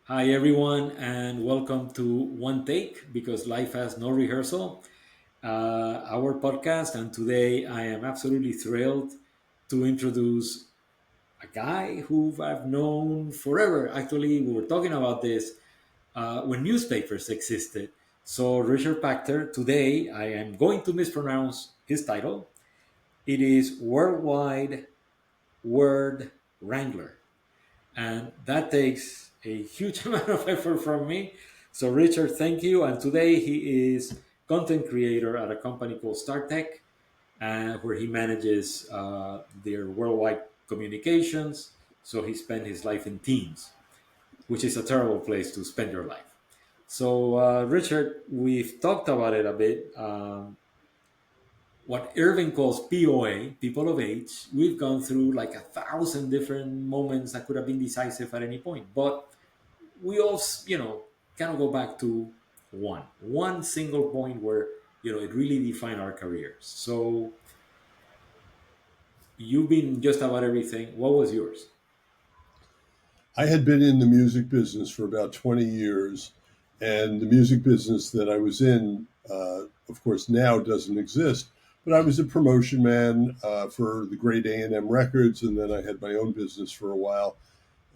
Hi, everyone, and welcome to One Take because life has no rehearsal, our podcast. And today I am absolutely thrilled to introduce a guy who I've known forever. Actually, we were talking about this when newspapers existed. So, Richard Pachter, today I am going to mispronounce his title. It is Worldwide Word Wrangler. And that takes a huge amount of effort from me. So, Richard, thank you. And today he is content creator at a company called StarTech, where he manages their worldwide communications. So he spent his life in teams, which is a terrible place to spend your life. So, Richard, we've talked about it a bit. What Irving calls POA, people of age, we've gone through like 1,000 different moments that could have been decisive at any point. But we all, kind of go back to one single point where, it really defined our careers. So you've been just about everything. What was yours? I had been in the music business for about 20 years, and the music business that I was in, of course, now doesn't exist. But I was a promotion man for the great A&M Records, and then I had my own business for a while.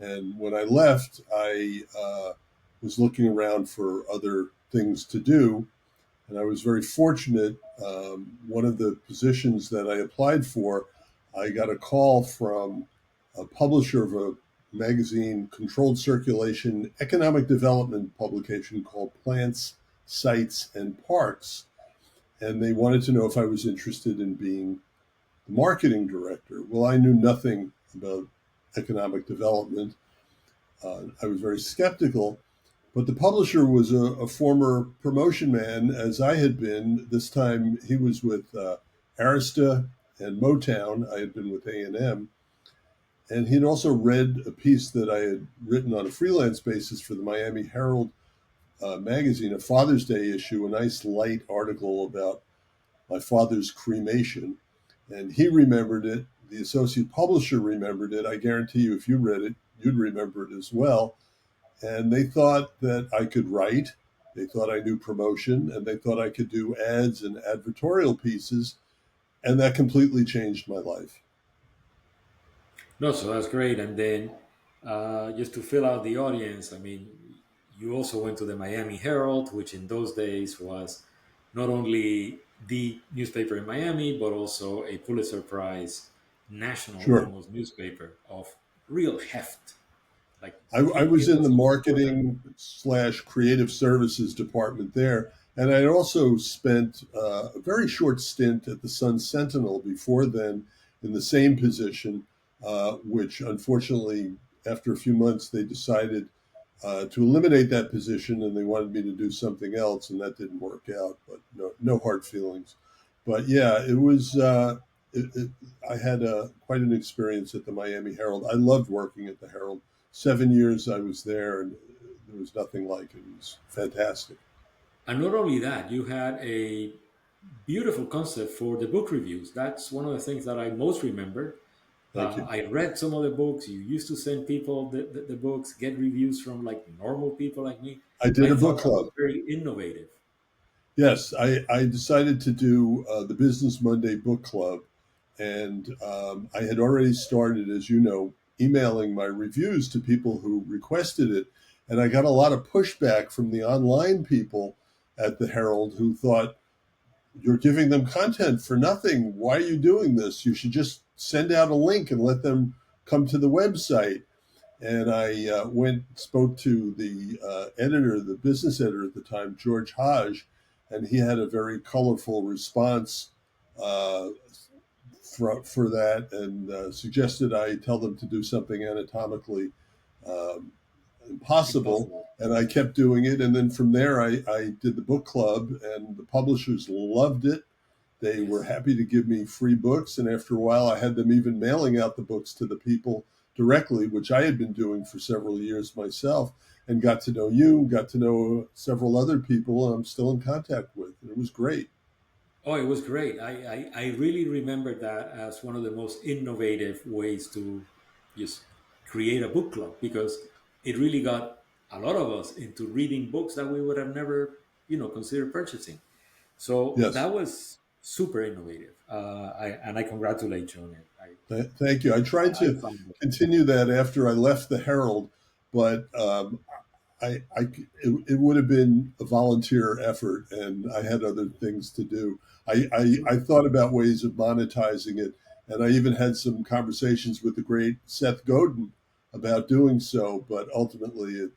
And when I left, I was looking around for other things to do, and I was very fortunate. One of the positions that I applied for, I got a call from a publisher of a magazine, controlled circulation, economic development publication called Plants, Sites, and Parks. And they wanted to know if I was interested in being the marketing director. Well, I knew nothing about economic development. I was very skeptical, but the publisher was a former promotion man, as I had been. This time he was with Arista and Motown. I had been with A&M. And he'd also read a piece that I had written on a freelance basis for the Miami Herald magazine, a Father's Day issue, a nice light article about my father's cremation. And he remembered it. The associate publisher remembered it. I guarantee you, if you read it, you'd remember it as well. And they thought that I could write. They thought I knew promotion, and they thought I could do ads and advertorial pieces. And that completely changed my life. No, so that's great. And then just to fill out the audience, I mean, you also went to the Miami Herald, which in those days was not only the newspaper in Miami, but also a Pulitzer Prize national Sure. almost newspaper of real heft. Like I it was in the was important. marketing slash creative services department there. And I also spent a very short stint at the Sun Sentinel before then in the same position, which unfortunately, after a few months, they decided to eliminate that position and they wanted me to do something else. And that didn't work out, but no hard feelings. But yeah, it was. I had quite an experience at the Miami Herald. I loved working at the Herald. 7 years I was there, and there was nothing like it. It was fantastic. And not only that, you had a beautiful concept for the book reviews. That's one of the things that I most remember. Thank you. I read some of the books. You used to send people the books, get reviews from like normal people like me. I did I a book thought that was club. very innovative. Yes, I decided to do the Business Monday book club, and I had already started, as you know, emailing my reviews to people who requested it, and I got a lot of pushback from the online people at the Herald who thought, you're giving them content for nothing. Why are you doing this? You should just send out a link and let them come to the website. And I spoke to the editor, the business editor at the time, George Hodge, and he had a very colorful response uh, for that and suggested I tell them to do something anatomically um, impossible. Impossible. And I kept doing it. And then from there, I did the book club, and the publishers loved it. They were Yes. happy to give me free books. And after a while, I had them even mailing out the books to the people directly, which I had been doing for several years myself, and got to know you, got to know several other people I'm still in contact with. And it was great. Oh, it was great. I really remember that as one of the most innovative ways to just create a book club because it really got a lot of us into reading books that we would have never, considered purchasing. So Yes. that was super innovative. And I congratulate you on it. Thank you. I tried I to found it. continue that after I left the Herald, but it would have been a volunteer effort, and I had other things to do. Sure. I thought about ways of monetizing it, and I even had some conversations with the great Seth Godin about doing so, but ultimately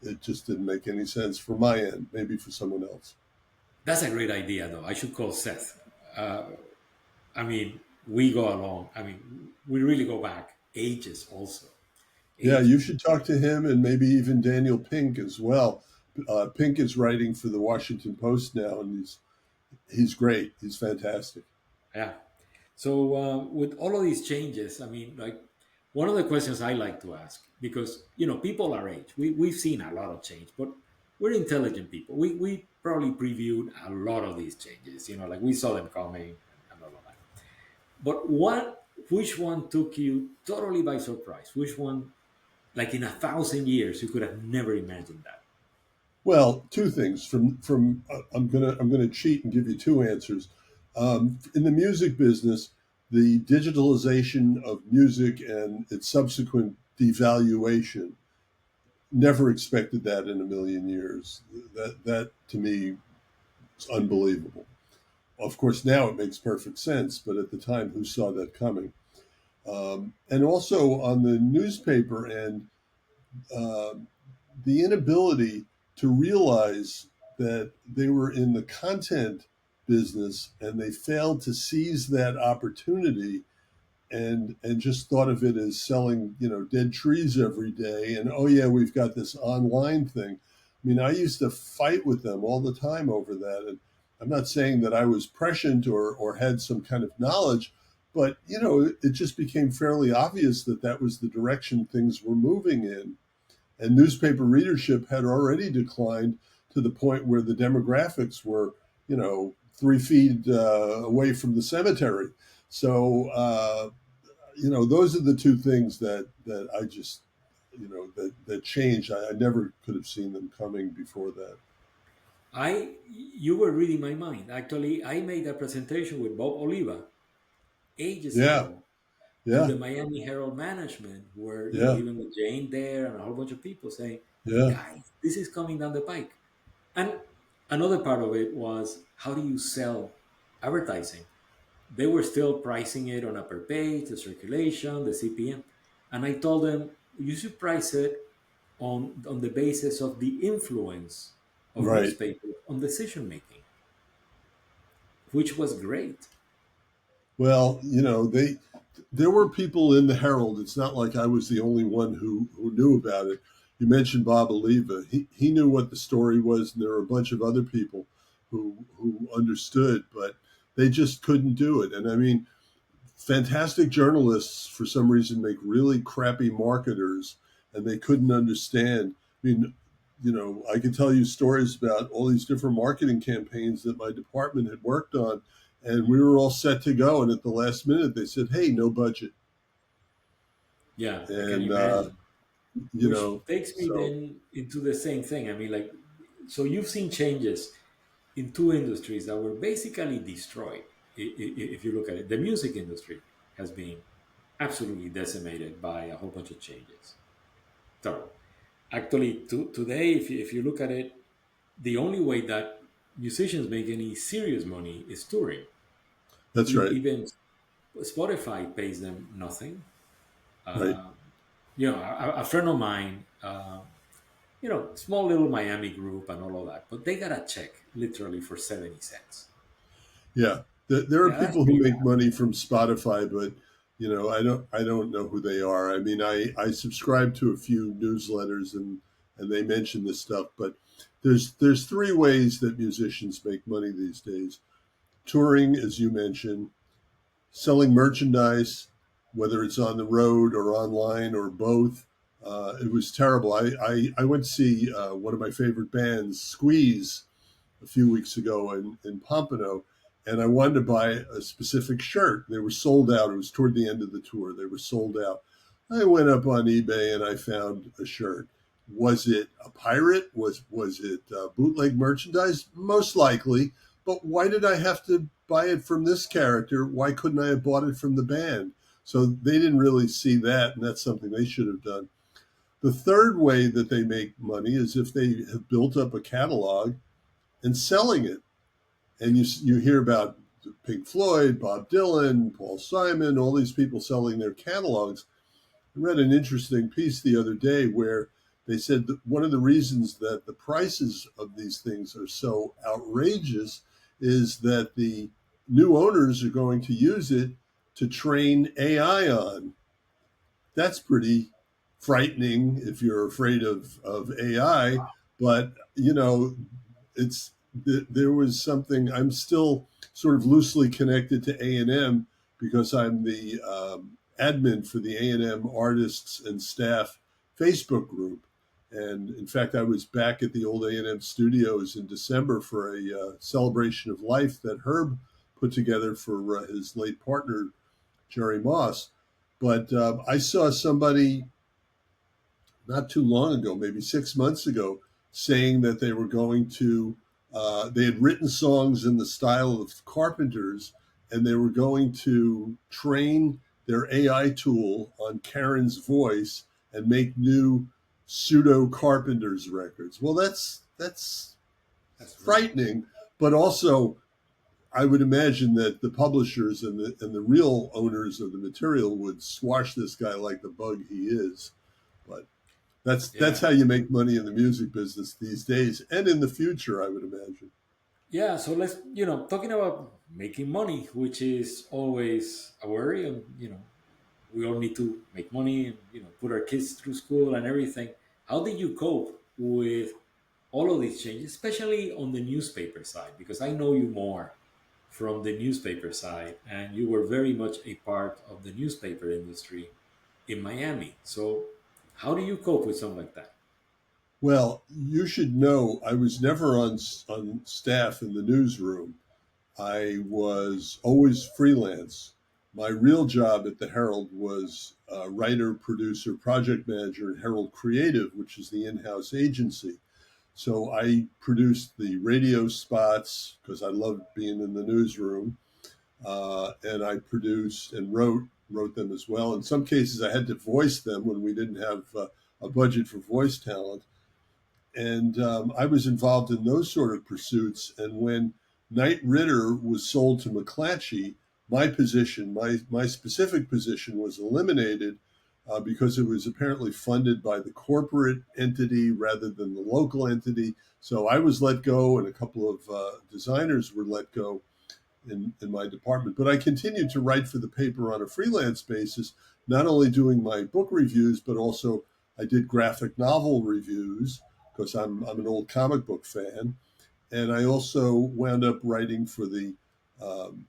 it just didn't make any sense for my end, maybe for someone else. That's a great idea, though. I should call Seth. I mean, we go along. I mean, we really go back ages, also Yeah, you ages. should talk to him and maybe even Daniel Pink as well. Pink is writing for the Washington Post now, and he's great. He's fantastic. Yeah. So with all of these changes, I mean, like one of the questions I like to ask, because people our age, we've seen a lot of change, but we're intelligent people. We probably previewed a lot of these changes. Like we saw them coming and all of that. But which one took you totally by surprise? Which one, like in 1,000 years, you could have never imagined that? Well, two things. I'm gonna cheat and give you two answers. In the music business, the digitalization of music and its subsequent devaluation. Never expected that in a million years. That to me is unbelievable. Of course, now it makes perfect sense, but at the time, who saw that coming? And also on the newspaper end, uh, the inability to realize that they were in the content business and they failed to seize that opportunity and just thought of it as selling dead trees every day, and oh yeah, we've got this online thing. I mean, I used to fight with them all the time over that, and I'm not saying that I was prescient or had some kind of knowledge, but it just became fairly obvious that that was the direction things were moving in, and newspaper readership had already declined to the point where the demographics were 3 feet away from the cemetery. So those are the two things that I just that changed. I never could have seen them coming before that. You were reading my mind. Actually, I made a presentation with Bob Oliva ages Yeah, ago to yeah, the Miami Herald management, where yeah, even with Jane there and a whole bunch of people saying, yeah. "Guys, this is coming down the pike." And another part of it was, how do you sell advertising? They were still pricing it on a per page, the circulation, the CPM, and I told them you should price it on the basis of the influence of Right. newspapers on decision making, which was great. Well, there were people in the Herald. It's not like I was the only one who knew about it. You mentioned Bob Oliva. He knew what the story was, and there were a bunch of other people who understood, but they just couldn't do it. And I mean, fantastic journalists for some reason make really crappy marketers, and they couldn't understand. I mean, I could tell you stories about all these different marketing campaigns that my department had worked on, and we were all set to go, and at the last minute they said, "Hey, no budget." Yeah, I can And imagine. you Which know, takes me so then into the same thing. I mean, like, so you've seen changes in two industries that were basically destroyed. If you look at it, the music industry has been absolutely decimated by a whole bunch of changes. So, actually, today, if you look at it, the only way that musicians make any serious money is touring. that's right, Even Spotify pays them nothing. right. Uh, a friend of mine, small little Miami group and all of that, but they got a check literally for 70 cents. Yeah, there are Yeah, that's people who pretty make bad. money from Spotify, but I don't know who they are. I mean, I subscribe to a few newsletters and they mention this stuff, but there's three ways that musicians make money these days: touring, as you mentioned, selling merchandise, whether it's on the road or online or both. It was terrible. I went to see one of my favorite bands, Squeeze, a few weeks ago in Pompano, and I wanted to buy a specific shirt. They were sold out. It was toward the end of the tour. They were sold out. I went up on eBay and I found a shirt. Was it a pirate? Was it bootleg merchandise? Most likely. But why did I have to buy it from this character? Why couldn't I have bought it from the band? So they didn't really see that, and that's something they should have done. The third way that they make money is if they have built up a catalog and selling it. And you hear about Pink Floyd, Bob Dylan, Paul Simon, all these people selling their catalogs. I read an interesting piece the other day where they said that one of the reasons that the prices of these things are so outrageous is that the new owners are going to use it to train AI on. That's pretty frightening if you're afraid of AI. But, it's there was something. I'm still sort of loosely connected to A&M because I'm the admin for the A&M artists and staff Facebook group. And in fact, I was back at the old A&M studios in December for a celebration of life that Herb put together for his late partner, Jerry Moss. But I saw somebody not too long ago, maybe 6 months ago, saying that they were going to, they had written songs in the style of Carpenter's, and they were going to train their AI tool on Karen's voice and make new pseudo Carpenter's records. Well, that's That's crazy. frightening, but also I would imagine that the publishers and the real owners of the material would squash this guy like the bug he is. But that's Yeah. how you make money in the music business these days and in the future, I would imagine. Yeah, so let's, talking about making money, which is always a worry, and, we all need to make money and, put our kids through school and everything. How did you cope with all of these changes, especially on the newspaper side? Because I know you more from the newspaper side, and you were very much a part of the newspaper industry in Miami. So, how do you cope with something like that? Well, you should know I was never on staff in the newsroom. I was always freelance. My real job at the Herald was writer, producer, project manager at Herald Creative, which is the in-house agency. So I produced the radio spots because I loved being in the newsroom, and I produced and wrote them as well. In some cases, I had to voice them when we didn't have a budget for voice talent, and I was involved in those sort of pursuits. And when Knight Ridder was sold to McClatchy, my specific position, was eliminated because it was apparently funded by the corporate entity rather than the local entity. So I was let go, and a couple of designers were let go in my department. But I continued to write for the paper on a freelance basis, not only doing my book reviews, but also I did graphic novel reviews because I'm an old comic book fan. And I also wound up writing for the um,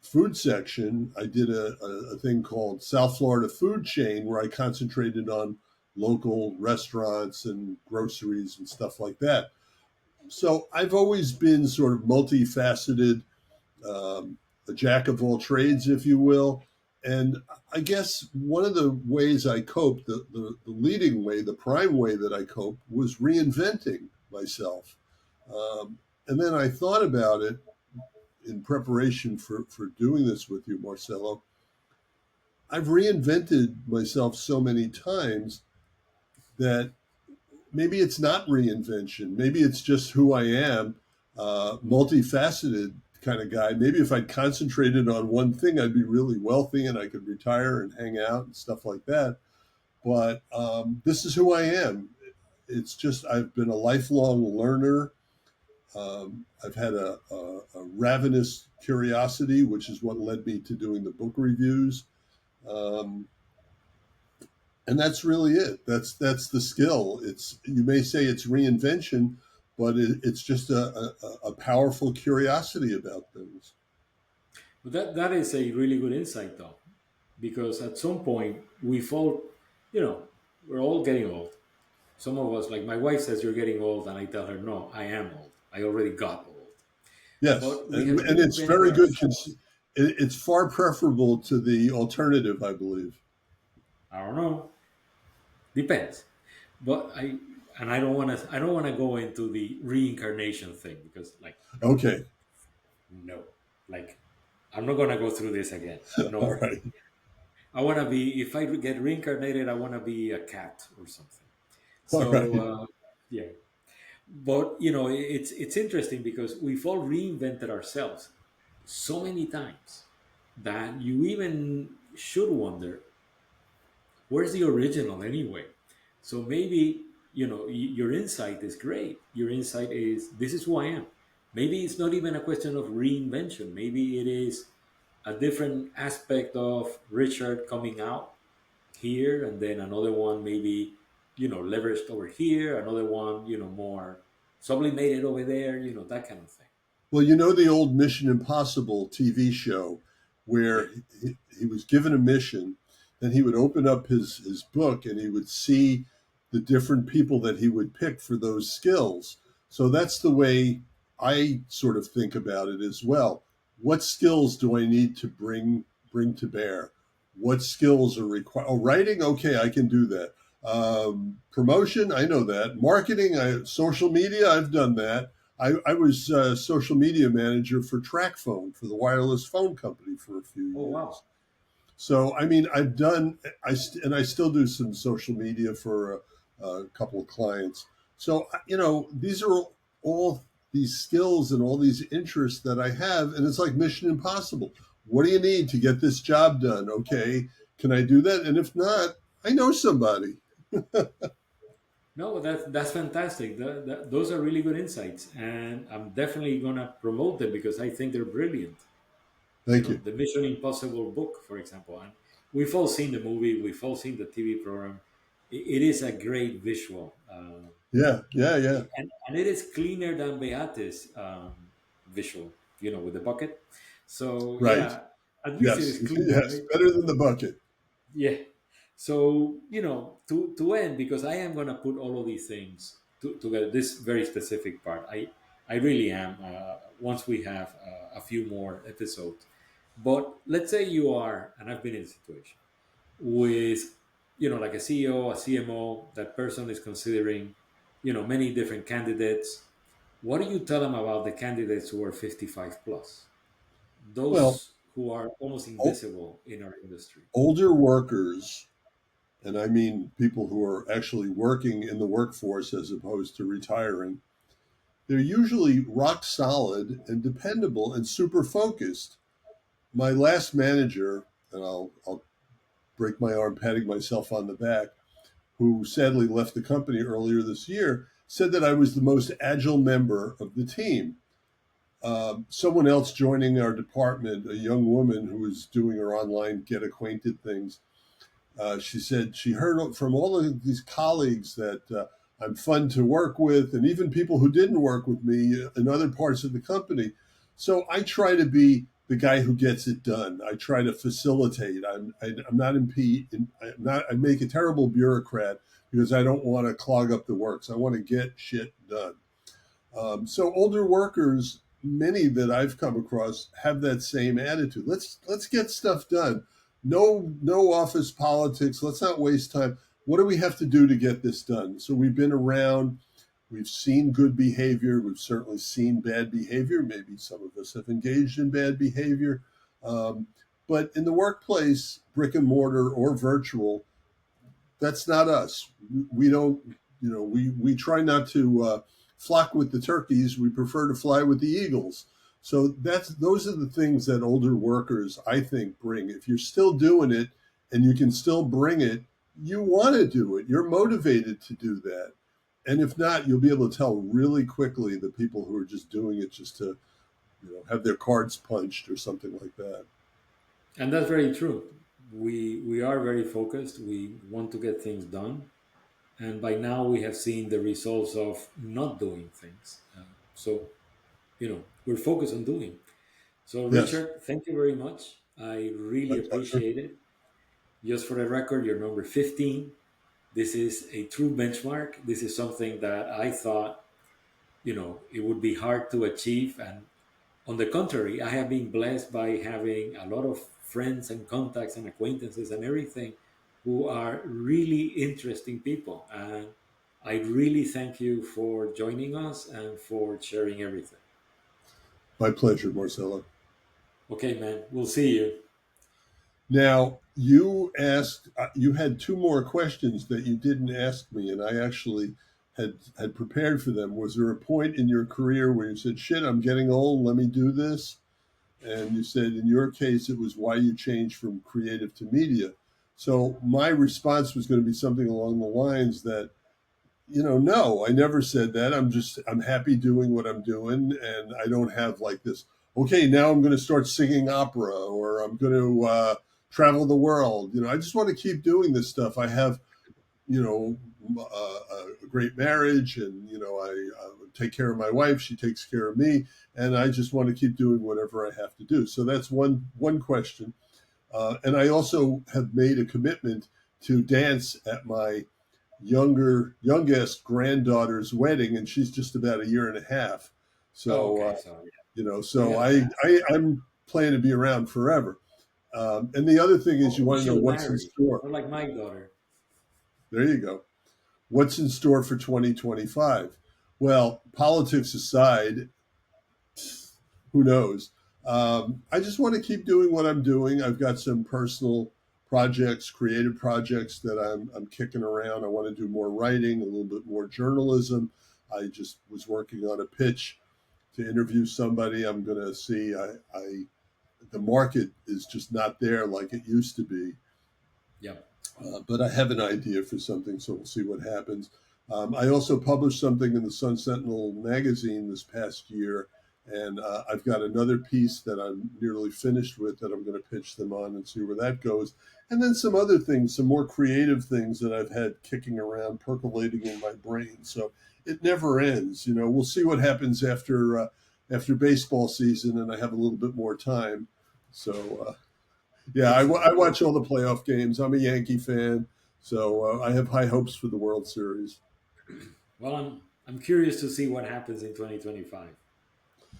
food section. I did a thing called South Florida Food Chain where I concentrated on local restaurants and groceries and stuff like that. So I've always been sort of multifaceted, a jack of all trades, if you will. And I guess one of the ways I coped, the leading way, the prime way that I coped, was reinventing myself. And then I thought about it in preparation for doing this with you, Marcelo. I've reinvented myself so many times that maybe it's not reinvention. Maybe it's just who I am, multifaceted kind of guy. Maybe if I'd concentrated on one thing, I'd be really wealthy and I could retire and hang out and stuff like that. But this is who I am. It's just I've been a lifelong learner. I've had a ravenous curiosity, which is what led me to doing the book reviews. Um, and that's really it. That's the skill. It's, you may say it's reinvention, but it's just a powerful curiosity about things. But that is a really good insight, though, because at some point we fall, you know, we're all getting old. Some of us, like my wife says, you're getting old, and I tell her, no, I am old. I already got old. Yes, But we and have and it's reinvented very good. ourselves. It's far preferable to the alternative, I believe. I don't know, depends. But and I don't want to go into the reincarnation thing because, like, Okay. no, like, I'm not gonna go through this again. No All way. right. I want to be, if I get reincarnated, I want to be a cat or something. All So right. yeah, but it's interesting because we've all reinvented ourselves so many times that you even should wonder, where's the original anyway? So maybe, your insight is great. Your insight is, this is who I am. Maybe it's not even a question of reinvention. Maybe it is a different aspect of Richard coming out here, and then another one maybe, leveraged over here, another one, more sublimated over there, that kind of thing. Well, you know the old Mission Impossible TV show Yeah. where he was given a mission, then he would open up his book and he would see the different people that he would pick for those skills. So that's the way I sort of think about it as well. What skills do I need to bring to bear? What skills are required? Oh, writing, okay, I can do that. Promotion, I know that. Marketing, social media, I've done that. I was social media manager for TrackPhone for the wireless phone company for a few Oh, wow. years. So I mean, I've done and I still do some social media for a couple of clients. So these are all these skills and all these interests that I have, and it's like Mission Impossible. What do you need to get this job done? Okay, can I do that? And if not, I know somebody. No, that's fantastic. Those are really good insights, and I'm definitely gonna promote them because I think they're brilliant. Thank you. The Mission Impossible book, for example, and we've all seen the movie, we've all seen the TV program. It is a great visual, Yeah, yeah, yeah. and it is cleaner than Beate's visual, with the bucket. So Right. yeah, at least it Yes, is cleaner, yes. right? Better than the bucket. Yeah. So, to end, because I am gonna put all of these things together. This very specific part, I really am. Once we have a few more episodes, but let's say you are, and I've been in a situation with, like a CEO, a CMO. That person is considering, many different candidates. What do you tell them about the candidates who are 55 plus? Well, Those who are almost o- invisible in our industry. older workers, and I mean people who are actually working in the workforce as opposed to retiring, they're usually rock solid and dependable and super focused. My last manager, and I'll break my arm patting myself on the back, who sadly left the company earlier this year, said that I was the most agile member of the team. Someone else joining our department, a young woman who was doing her online get acquainted things, she said she heard from all of these colleagues that I'm fun to work with, and even people who didn't work with me in other parts of the company. So I try to be the guy who gets it done. I try to facilitate. I'm not impede. I'm not. I make a terrible bureaucrat because I don't want to clog up the works. I want to get shit done. So older workers, many that I've come across, have that same attitude. Let's get stuff done. No office politics. Let's not waste time. What do we have to do to get this done? So we've been around. We've seen good behavior. We've certainly seen bad behavior. Maybe some of us have engaged in bad behavior. Um, but in the workplace, brick and mortar or virtual, that's not us. We don't, we try not to flock with the turkeys. We prefer to fly with the eagles. So those are the things that older workers, I think, bring. If you're still doing it and you can still bring it, you want to do it. You're motivated to do that. And if not, you'll be able to tell really quickly the people who are just doing it just to, have their cards punched or something like that. And that's very true. We are very focused. We want to get things done, and by now we have seen the results of not doing things. So we're focused on doing. So Yes, Richard, thank you very much. I my really pleasure. appreciate it. Just for the record, you're number 15. This is a true benchmark. This is something that I thought it would be hard to achieve, and on the contrary, I have been blessed by having a lot of friends and contacts and acquaintances and everything who are really interesting people. And I really thank you for joining us and for sharing everything. My pleasure, Marcelo. Okay, man, we'll see you. Now, you asked, you had two more questions that you didn't ask me, and I actually had prepared for them. Was there a point in your career where you said, "Shit, I'm getting old. Let me do this"? And you said, in your case, it was why you changed from creative to media. So my response was going to be something along the lines that, no, I never said that. I'm happy doing what I'm doing, and I don't have like this. Okay, now I'm going to start singing opera, or I'm going to travel the world. I just want to keep doing this stuff. I have, you know, a great marriage, and I take care of my wife. She takes care of me, and I just want to keep doing whatever I have to do. So that's one question. And I also have made a commitment to dance at my youngest granddaughter's wedding, and she's just about a year and a half. Oh, So okay, so we so got time. I'm planning to be around forever. And the other thing is, Oh, you we want to know should what's in marry. store. Or like my daughter. There you go. What's in store for 2025? Well, politics aside, who knows? I just want to keep doing what I'm doing. I've got some personal projects, creative projects that I'm kicking around. I want to do more writing, a little bit more journalism. I just was working on a pitch to interview somebody. I'm going to see. The market is just not there like it used to be. Yep. But I have an idea for something, so we'll see what happens. I also published something in the Sun Sentinel magazine this past year, and I've got another piece that I'm nearly finished with that I'm going to pitch them on and see where that goes. And then some other things, some more creative things that I've had kicking around, percolating in my brain. So it never ends. We'll see what happens after baseball season, and I have a little bit more time. So yeah, I Excellent. watch all the playoff games. I'm a Yankee fan, so I have high hopes for the World Series. Well, I'm curious to see what happens in 2025,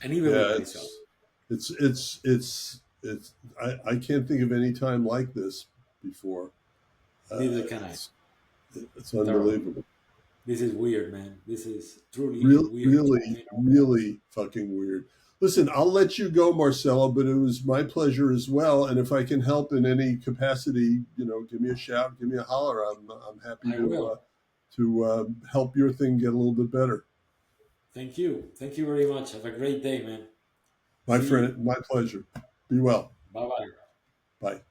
and even with Yeah, myself. it's. I can't think of any time like this before. Neither can I. It's Thoroughly. unbelievable. This is weird, man. This is truly a Real, weird really, moment. really fucking weird. Listen, I'll let you go, Marcelo, but it was my pleasure as well. And if I can help in any capacity, give me a shout, give me a holler. I'm happy I will. to help your thing get a little bit better. Thank you. Thank you very much. Have a great day, man. My See you. friend, my pleasure. Be well. Bye bye. Bye.